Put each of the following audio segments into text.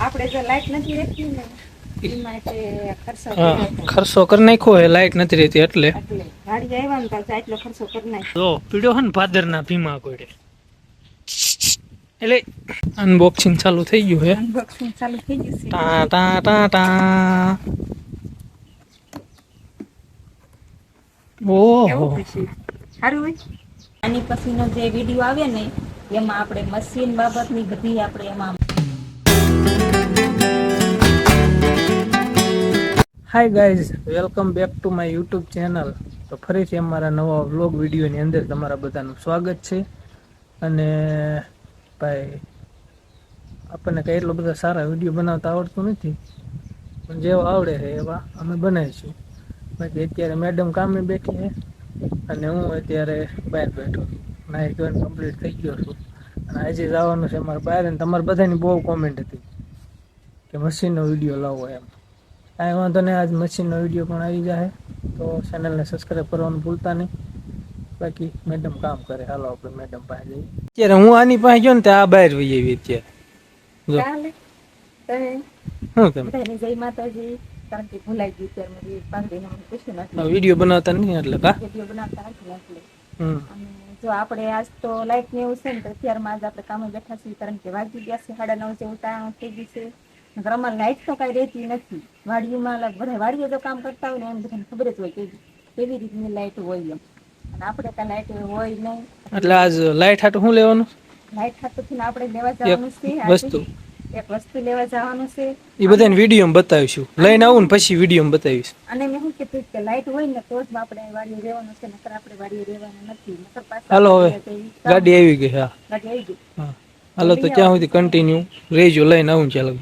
આપણે જો લાઈટ નથી રહેતી ને એમાં તે ખર્ચો હા કર્યો ખર્ચો કરી નાખ્યો હે, લાઈટ નથી રહેતી એટલે. એટલે ગાડી આવ્યા ને તો આટલો ખર્ચો કરી નાખ્યો. જો પીડ્યો હે ને ભાદરના ભીમા કોડે. એટલે અનબોક્સિંગ ચાલુ થઈ ગયું હે. અનબોક્સિંગ ચાલુ થઈ ગયું છે. ટા ટા ટા ટા. ઓહો કેવું ખુશી સારું હોય. આની પછીનો જે વિડીયો આવે ને એમાં આપણે મશીન બાબતની બધી આપણે એમાં. Hi guys, welcome back to my YouTube channel. તો ફરીથી અમારા નવા વ્લોગ વિડીયોની અંદર તમારા બધાનું સ્વાગત છે. અને ભાઈ આપણને કંઈ એટલો બધા સારા વિડીયો બનાવતા આવડતું નથી, પણ જેવા આવડે છે એવા અમે બનાવીશું. બાકી અત્યારે મેડમ કામે બેઠી છે અને હું અત્યારે બહાર બેઠો નાઈ ધોઈને કમ્પ્લીટ થઈ ગયો છું. અને આજે જવાનું છે અમારે બહાર. અને તમારે બધાની બહુ કોમેન્ટ હતી કે મશીનનો વિડીયો લાવો એમ. કાંઈ વાંધો નહીં, આજ મશીનનો વિડીયો પણ આવી જાય. તો ચેનલને સબસ્ક્રાઈબ કરવાનું ભૂલતા નહીં. બાકી મેડમ કામ કરે, હાલો આપણે મેડમ પાસે જઈએ. અત્યારે હું આની પાસે ગયો ને ત્યાં આ બહાર વહી આવી અત્યારે. ચાલે તમે શું તમે બધાને જય માતાજી. કારણ કે ભૂલાઈ ગયું ત્યારે મારી પાંદડીને મને પૂછ્યું નથી, વિડીયો બનાવતા નહીં એટલે કા વિડીયો બનાવતા નથી એટલે. હમ અને જો આપણે આજ તો લાઈટ ને એવું છે ને તો અત્યારમાં આજ આપણે કામે બેઠા છીએ, કારણ કે વાગી ગયા છે 9:30 જેવું ટાણું થઈ ગયું છે. નકર અમારે લાઈટ તો કાંઈ રહેતી નથી વાડીમાં. બધા વાડીએ જો કામ કરતા હોય ને એમ બધાને ખબર જ હોય કેવી રીતની લાઈટ હોય એમ. અને આપણે કાંઈ લાઈટ હોય નહીં એટલે આજ લાઈટ હાટું શું લેવાનું? લાઈટ ખાતું આપણે લેવા જવાનું છે. વસ્તુ એક વસ્તુ લેવા જવાનું છે. એ બધાને વિડીયોમાં બતાવીશું. લઈને આવું ને પછી વિડીયોમાં બતાવીશ. અને મેં શું કીધું કે લાઈટ હોય ને તો જ આપણે વાડીએ રહેવાનું છે, નકર આપણે વાડીએ રહેવાનું નથી. નકર પાછા હાલો હવે ગાડી આવી ગઈ. હા ગાડી આવી ગઈ. હા હાલો, તો ત્યાં સુધી કન્ટિન્યુ રહેજો. લઈને આવું ચાલો.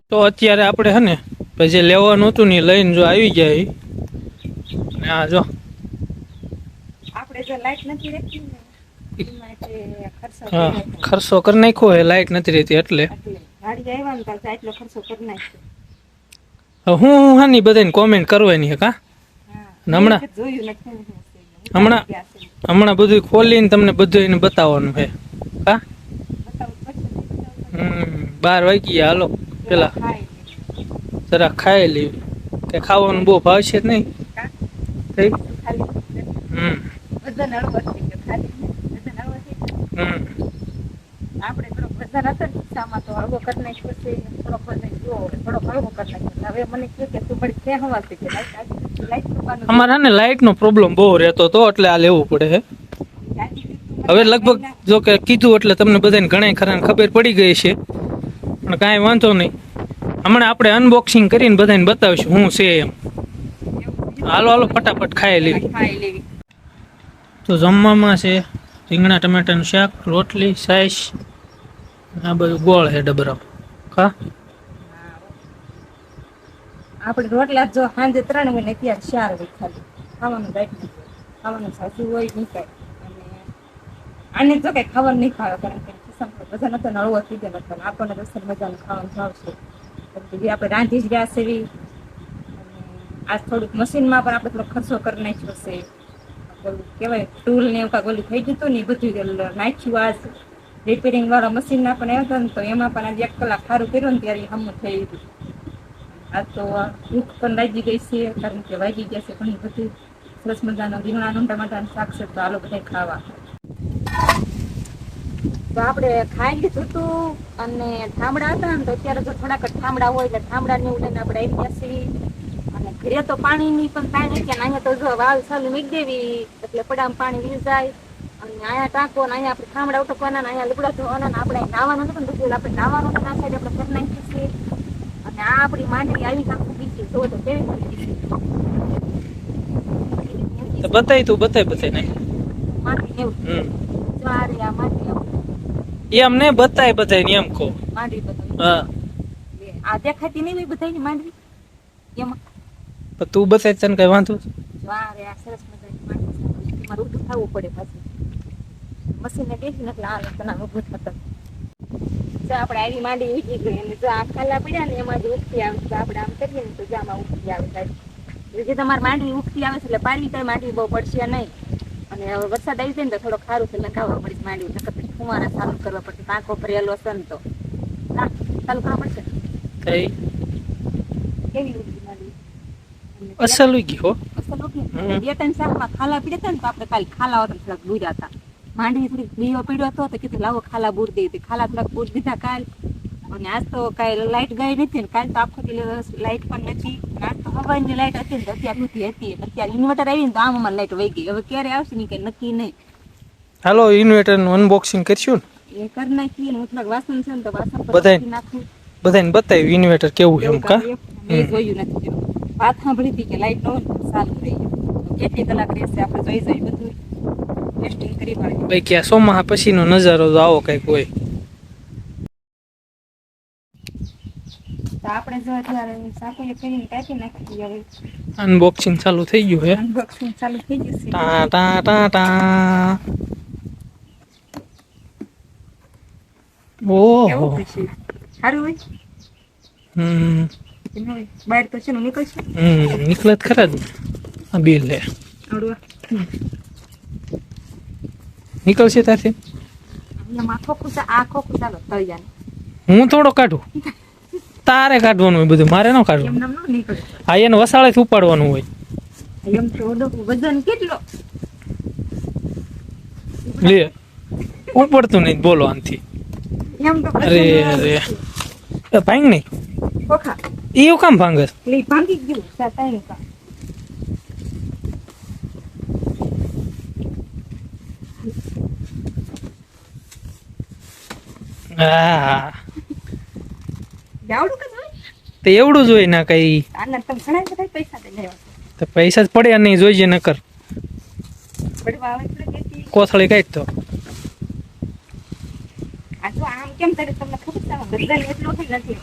તો અત્યારે આપણે હે ને પછી લેવાનું હતું ને લઈને જો આવી જાય. અને આ જો આપણે જો લાઈટ નથી રહેતી ને એમાં તે ખર્ચો હા કર્યો હતો. ખર્ચો કરી નાખ્યો હે, લાઈટ નથી રહેતી એટલે. એટલે ગાડી આવ્યા ને તો આટલો ખર્ચો કરી નાખ્યો. હવે હું હાની બધાને કોમેન્ટ કરવાની હે કા. હા હમણાં જોયું નથી. હમણાં બધું ખોલીને તમને બધું એને બતાવવાનું છે કા. 12 વાગી ગયા. હાલો પેલા જરા ખાઈ લેવી. કે ખાવાનું બહુ ભાવશે જ નહીં. થઈ આપણે થોડોક વજન હતો ને ખિસ્સામાં તો હળવો કરી નાખ્યો છે. થોડોક વજન જોવો થોડોક હળવો કરી નાખ્યો. હવે મને કહે કે તું બધી ક્યાં હવાશે કે લાઈટ અમારા ને લાઈટ નો પ્રોબ્લેમ બહુ રહેતો હતો એટલે આ લેવું પડે છે. હવે લગભગ જો કે કીધું એટલે તમને બધાને ઘણા ખરા ખબર પડી ગઈ છે, પણ કાંઈ વાંધો નહીં. હમણાં આપણે અનબોક્સિંગ કરીને બધાને બતાવીશું શું છે એમ. હાલો હાલો ફટાફટ ખાઈ લેવી. તો જમવામાં છે રીંગણા ટમેટાનું શાક, રોટલી, છાશ, આ બધું ગોળ છે ડબરા કા. આપણે રોટલા જો સાંજે 3 વાગે ત્યારે 4 વાગે ખાલી ખાવાનું રાખી ખાવાનું સાચું હોય નહીં કાંઈ. અને આને જો કઈ ખાવાનું નહીં ખાવે, કારણ કે બધા નતો નળવો થઈ ગયો નથી. આપણને તો મજાનું ખાવાનું ભાવશે. જે આપણે રાંધી જ ગયા છે એવી. આજ થોડુંક મશીનમાં પણ આપણે થોડો ખર્ચો કરી નાખ્યો છે. ઓલું કહેવાય ટૂલ ને એવું કાંઈક ઓલું થઈ ગયું હતું ને એ બધું નાખ્યું. આજ રિપેરિંગ વાળા મશીનના પણ આવ્યા હતા ને તો એમાં પણ આજે 1 કલાક સારું કર્યું ને ત્યારે હમું થઈ ગયું. આ તો ભૂખ પણ લાગી ગઈ છે, કારણ કે વાગી ગયા છે ઘણી બધી. સરસ મજાનો રીંગણાનું ટમાટાનું શાક છે, તો આલો બધા ખાવા. તો આપણે ખાઈ લીધું હતું અને ઠામડા હતા ને તો અત્યારે તો થોડાક ઠામડા હોય એટલે ઠામડા ને ઉડીને આપણે આવી ગયા છીએ. અને ઘરે તો પાણીની પણ કાંઈ નથી. અહીંયા તો જો વાવ ચાલુ મૂકી દેવી એટલે પડામાં પાણી વી જાય. અને અહીંયા ટાંકો ને અહીંયા આપણે ઠામડા ઉટકવાના ને અહીંયા લુગડા ધોવાના ને આપણે નાવાનું નથી ને બધું આપણે નાવાનું તો ના સાઈડ આપણે કરી નાખીએ છીએ. અને આ આપણી માંડવી આવી નાખું બીજી જો તો કેવી બતાય તું બતાય નહીં માંડવી એવું જો આ રહી આ માંડવી એમ ને બતાય એમ કહો. માંડવી બધું હા આ દેખાતી નહીં હોય બધાની માંડવી એમાં. પણ તું બતાય તને કઈ વાંધો? જો આ રે આ સરસ મજાની માંડવી મારે ઊભું થવું પડે પાછું મશીનને બેસીને એટલે આ લોકોના ઊભું થતા. જો આપણે આવી માંડવી ઉઠી ગઈ અને જો આ ખાલા પડ્યા ને એમાં જ ઉઠતી આવે તો આપણે આમ કરીએ ને તો જ આમાં ઉઠતી આવે. જે તમારે માંડવી ઉઠતી આવે છે એટલે પાડવી તો માંડવી બહુ પડશે નહીં. અને હવે વરસાદ આવી જાય ને તો થોડોક સારું છે લગાવવા પડી માંડ્યું નકર પછી ફુવારા ચાલુ કરવા પડશે પાંખો ભરેલો છે ને તો હા ચાલુ કરવા પડશે થઈ કેવી ઉડી માંડવી અસલ ઉગી હો અસલ ઉડી બે ત્રણ શાકમાં ખાલા પીડ્યા હતા ને તો આપણે કાલે ખાલા હતા થોડાક દૂર્યા હતા માંડવી થોડીક દીવો પીડ્યો હતો તો કીધું લાવો ખાલા બૂર દઈ ખાલા થોડાક બૂર દીધા કાલ અને આજ તો કાંઈ લાઇટ ગઈ નથી ને કાલ તો આખો દિવસ લાઇટ પણ નથી આજ તો હવાની લાઇટ હતી ને તો અત્યાર નથી હતી અત્યારે ઇન્વર્ટર આવી ને તો આમ અમારે લાઇટ વહી ગઈ હવે ક્યારે આવશે ને કઈ નક્કી નહીં હાલો ઇન્વર્ટરનું અનબોક્સિંગ કરશું ને એ કરી નાખીએ ને હું થોડાક વાસણ છે ને તો વાસણ પર બધાય- નાખી નાખું બધાને બતાવ્યું ઇન્વર્ટર કેવું છે એમ કા મેં જોયું નથી વાત સાંભળી હતી કે લાઇટ ન હોય ને તો સારું રહી કેટલી કલાક રહેશે આપણે જોઈ બધું ટેસ્ટિંગ કરી પાડીએ ભાઈ કે આ સોમાહા પછીનો નજારો તો આવો કંઈક હોય તો આપણે જો અત્યારે સાકુએ કરીને કાપી નાખી હવે અનબોક્સિંગ ચાલુ થઈ ગયું હે અનબોક્સિંગ ચાલુ થઈ જશે ટા ટા ટા ટા કેવું ઓહો થશે સારું હોય હમ કે ન હોય બહાર તો છે ને નીકળશે નીકળે જ ખરા જ આ બિલ લે આવડવા નીકળશે ત્યાંથી અહીંયા ખોખું છે આ ખોખું ચાલો તળિયાને હું થોડો કાઢું તારે કાઢવાનું હોય બધું મારે ન કાઢવું એમ નામ ન નીકળે આ એને વસાળેથી ઉપાડવાનું હોય એમ તો વજન કેટલો લે ઉપડતું નહીં બોલો આનથી એમ તો અરે અરે એ ભાંગ નહીં ખોખા એવું કામ ભાંગે છે? એટલે ઈ ભાંગી ગયું સાતાનું કામ હા આવડું કે હોય તો એવડું જ હોય ના કઈ આના તમે ઘણા બધા પૈસા દઈ લેવા તો પૈસા જ પડ્યા નહીં જોઈએ નકર પડવા આવે એટલે કે કોથળી કાઢ તો આ જો આમ કેમ તારે તમને ખબર છે આમાં ગરદન એટલો થઈ નથી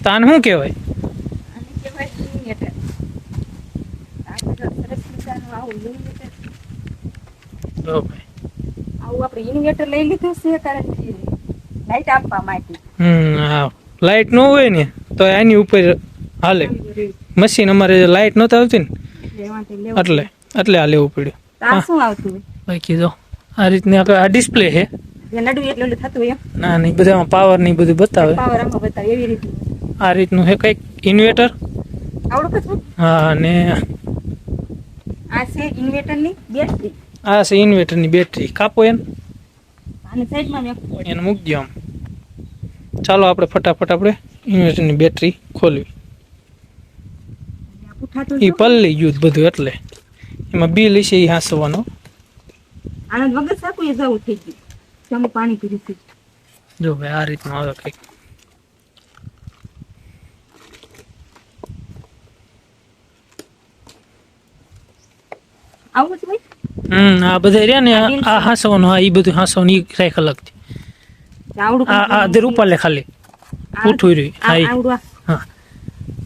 તાન શું કહેવાય આને કહેવાય ઇન્વર્ટર આ બધા સરસ મજાનું આવું ઇન્વર્ટર જો ભાઈ આવું આપણે ઇન્વર્ટર લઈ લીધું છે કારણ કે લાઈટ આપવા માટે હા લાઈટ ન હોય ને તો આની ઉપર હાલે મશીન અમારે લાઈટ નહોતી આવતી ને લેવાથી લેવું એટલે એટલે આ લેવું પડ્યું આ શું આવતું હોય બાકી જો આ રીતની આ ડિસ્પ્લે છે જે નડવું એટલે ઓલું થતું હોય એમ ના નહીં બધામાં પાવર ની બધું બતાવે પાવર આમાં બતાવે એવી રીતે આ રીતનું છે કંઈક ઇન્વર્ટર આવડું કશું હા અને આ છે ઇન્વર્ટરની બેટરી આ છે ઇન્વર્ટરની બેટરી કાપો એને આને સાઈડમાં મેકવું પડે એને મૂકી દો આમ ચાલો આપણે ફટાફટ આપણે ઇન્વર્ટરની બેટરી ખોલવી આ પૂઠાતું એ પલ્લી ગયું જ બધું એટલે એમાં બિલ છે એ હાંસવાનો આનંદ વગર સાકું એ જવું થઈ ગયું તમે પાણી પીધું છે જો ભાઈ આ રીતનું આવે કંઈક આવું જ હોય આ બધા રહ્યા ને આ હાંસવાનું હા એ બધું હાંસવાનું એ રાખ અલગથી આવડું આ દર ઉપર લે ખાલી ઉઠું રહ્યું હા ઈ. આવડું હા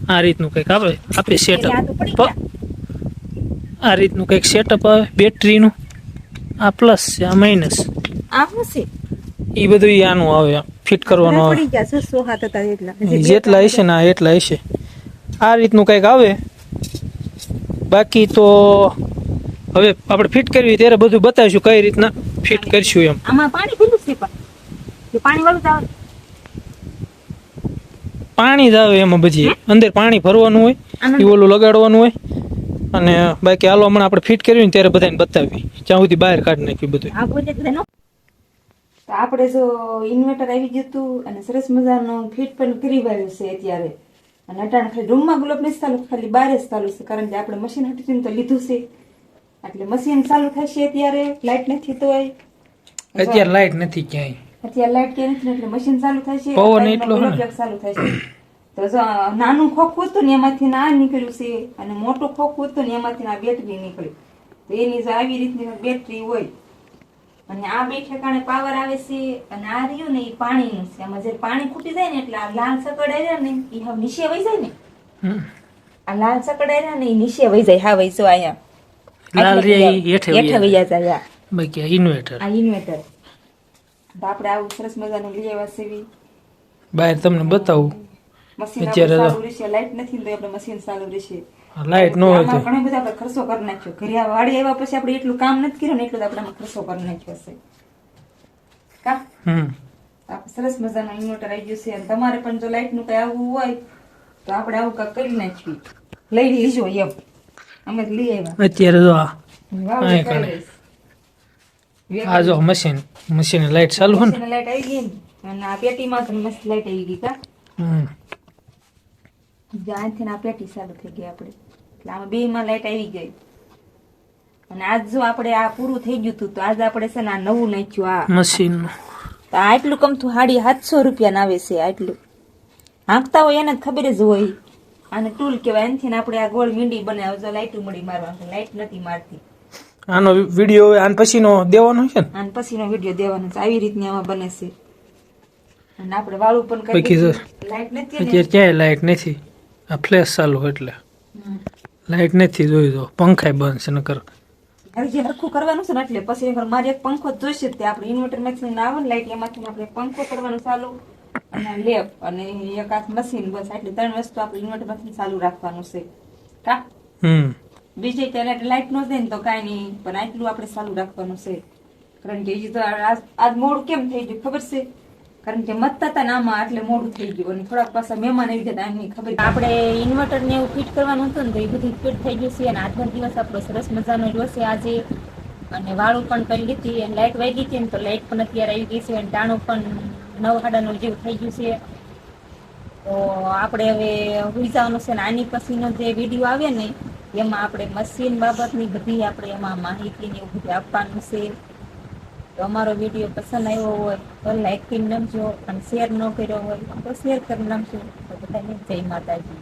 આ રીતનું કંઈક આવે આપે સેટઅપ આ તો પડી ગયા આ રીતનું કંઈક સેટઅપ આવે બેટરીનું આ પ્લસ છે આ માઇનસ આ શું છે એ બધું ઈ આનું આવે ફિટ કરવાનું આવે પડી ગયા 607 હતા એટલા જેટલા હશે ને એટલા હશે આ રીતનું કંઈક આવે બાકી તો હવે આપણે ફિટ કરવી ત્યારે બધું બતાવીશું કઈ રીતના ફિટ કરશું એમ આમાં પાણી પીલું છે પણ કે પાણી વાળું જ આવે પાણી જ આવે એમાં બધી અંદર પાણી ભરવાનું હોય એ ઓલું લગાડવાનું હોય અને બાકી હાલો હમણાં આપણે ફિટ કર્યું ને ત્યારે બધાને બતાવી જ્યાં સુધી બહાર કાઢી નાખ્યું બધું આ બોલે બધા નો તો આપણે જો ઇન્વર્ટર આવી ગયું હતું અને સરસ મજાનું ફિટ પણ કરી વાળ્યું છે અત્યારે અને અટાણે ખાલી રૂમમાં ગુલાબ નથી ચાલુ ખાલી બહાર જ ચાલુ છે કારણ કે આપણે મશીન હટીને તો લીધું છે એટલે મશીન ચાલુ થશે અત્યારે લાઈટ નથી તો અત્યારે લાઈટ નથી ક્યાંય અત્યારે લાઈટ કે નથી એટલે મશીન ચાલુ થશે પવન એટલો હે ને. ગુલાબ ચાલુ થશે તો જો નાનું ખોખું હતું ને એમાંથી આ નીકળ્યું છે અને મોટું ખોખું હતું ને એમાંથી આ બેટરી નીકળી તો એની જો આવી રીતની બેટરી હોય અને આ બે ઠેકાણે પાવર આવે છે અને આ રહ્યું ને એ પાણીનું છે આમાં જે પાણી ખૂટી જાય ને એટલે આ લાલ સકડ આવ્યા ને એ હવે નીચે વહી જાય ને આ લાલ સકડ આવ્યા ને એ નીચે વહી જાય હા વહી જો અહીંયા લાલ રે ઈ હેઠે હેઠે વહી જાય આ બાકી ઇન્વર્ટર ઇન્વર્ટર તો આપણે આવું સરસ મજાનું લઈ આવ્યા છે બહાર તમને બતાવું મશીન અત્યારે આપણે તો- ચાલુ રહેશે, લાઈટ નથી ને તો આપણે મશીન ચાલુ રહેશે. લાઈટ ન હોય તો આમાં ઘણો બધો આપણે ખર્ચો કરી નાખ્યો. ઘરે આ વાડી આવ્યા પછી આપણે એટલું કામ નથી કર્યું ને એટલું તો આપણે આમાં ખર્ચો કરી નાખ્યો છે. કા આપણે સરસ મજાનો ઇન્વર્ટર આવી ગયું છે. અને તમારે પણ જો લાઈટ નું કઈ આવવું હોય તો આપણે આવું કાંઈક કરી નાખીએ. લઈ લીજો એમ. અમે તો લઈ આવ્યા. અત્યારે જો આ વાવ, અહીં કરી કણે. દઈશ. આ જો મશીન લાઈટ ચાલુ હોય ને મશીને લાઈટ આવી ગઈ ને અને આ પેટીમાં તો મસ્ત લાઈટ આવી ગઈ. કા હમ. જ્યાંથી આ પેટી ચાલુ થઈ ગઈ આપણે. એટલે આમાં બે માં લાઈટ આવી ગઈ. અને આજ જો આપણે આ પૂરું થઈ ગયું હતું તો આજ આપણે છે ને આ નવું નાખ્યું. આ મશીન તો આ આટલું કમથું 750 રૂપિયા ના આવે છે. આટલું હાંકતા હોય એને જ ખબર જ હોય. આને ટૂલ કહેવાય. એનથી આપણે આ ગોળ વીંડી બનાવે. જો લાઈટ મળી મારવા, લાઈટ નથી મારતી. આનો વિડીયો આન પછીનો દેવાનો છે ને અને પછીનો વિડીયો દેવાનો છે. આવી રીતની આમાં બને છે. અને આપણે વાળું પણ કરી બાકી જો દીધું. લાઈટ નથી ને અત્યારે ક્યાંય લાઈટ નથી. આ ફ્લેશ ચાલુ એટલે લાઈટ નથી. જોઈ દો પંખાય બંધ છે નકર હવે જે હરખું કરવાનું છે ને એટલે પછી નકર મારે એક પંખો જ જોઈશે જ તે આપણે ઇન્વર્ટર માંથી આવે ને લાઈટ એમાંથી આપણે પંખો કરવાનું ચાલુ અને લેપ અને એક આ મશીન બસ આટલી 3 વસ્તુ આપણે ઇન્વર્ટર માંથી ચાલુ રાખવાનું છે. કા બીજે ત્યારે લાઈટ નો દે ને તો કાંઈ નહીં પણ આટલું આપણે ચાલુ રાખવાનું છે. કારણ કે હજી તો આજ મોડું કેમ થઈ ગયું ખબર છે? કારણ કે મતતા હતા ને આમાં એટલે મોડું થઈ ગયું અને થોડાક પાછા મહેમાન આવી ગયા એમની ખબર. આપણે ઇન્વર્ટર ને એવું ફિટ કરવાનું હતું ને તો એ બધું ફિટ થઈ ગયું છે. અને આજનો દિવસ આપણો સરસ મજાનો રહ્યો છે આજે. અને વાળું પણ કરી લીધી અને લાઈટ વાગી હતી ને તો લાઈટ પણ અત્યારે આવી ગઈ છે અને ટાણું પણ 9:30 જેવું થઈ ગયું છે. તો આપણે હવે સુઈ જવાનું છે. ને આની પછીનો જે વિડીયો આવે ને એમાં આપણે મશીન બાબતની બધી આપણે એમાં માહિતી ને એવું બધું આપવાનું છે. તો અમારો વિડીયો પસંદ આવ્યો હોય તો લાઈક કરી નાખજો અને શેર ન કર્યો હોય તો શેર કરી નાખજો. તો બધાને જય માતાજી.